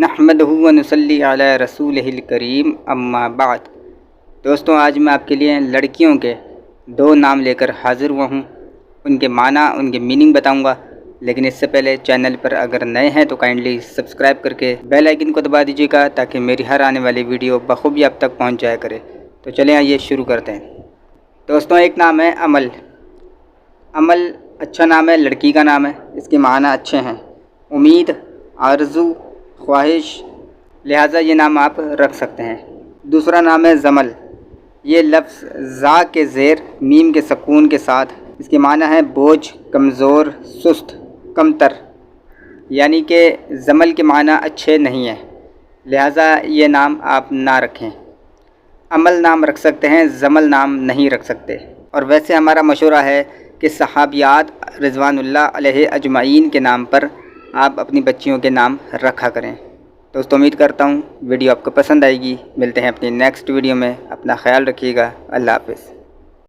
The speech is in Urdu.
نحمدہ و نصلی علی رسولہ الکریم اما بعد۔ دوستوں، آج میں آپ کے لیے لڑکیوں کے 2 نام لے کر حاضر ہوا ہوں۔ ان کے معنی، ان کے میننگ بتاؤں گا، لیکن اس سے پہلے چینل پر اگر نئے ہیں تو کائنڈلی سبسکرائب کر کے بیل آئیکن کو دبا دیجیے گا تاکہ میری ہر آنے والی ویڈیو بخوبی آپ تک پہنچ جایا کرے۔ تو چلیں آئیے شروع کرتے ہیں۔ دوستوں، ایک نام ہے امل۔ امل اچھا نام ہے، لڑکی کا نام ہے، اس کے معنی اچھے ہیں: امید، آرزو، خواہش، لہٰذا یہ نام آپ رکھ سکتے ہیں۔ دوسرا نام ہے زمل۔ یہ لفظ زا کے زیر میم کے سکون کے ساتھ، اس کے معنی ہے بوجھ، کمزور، سست، کمتر، یعنی کہ زمل کے معنی اچھے نہیں ہیں، لہٰذا یہ نام آپ نہ رکھیں۔ امل نام رکھ سکتے ہیں، زمل نام نہیں رکھ سکتے۔ اور ویسے ہمارا مشورہ ہے کہ صحابیات رضوان اللہ علیہ اجمعین کے نام پر آپ اپنی بچیوں کے نام رکھا کریں۔ دوستو، امید کرتا ہوں ویڈیو آپ کو پسند آئے گی۔ ملتے ہیں اپنی نیکسٹ ویڈیو میں، اپنا خیال رکھیے گا۔ اللہ حافظ۔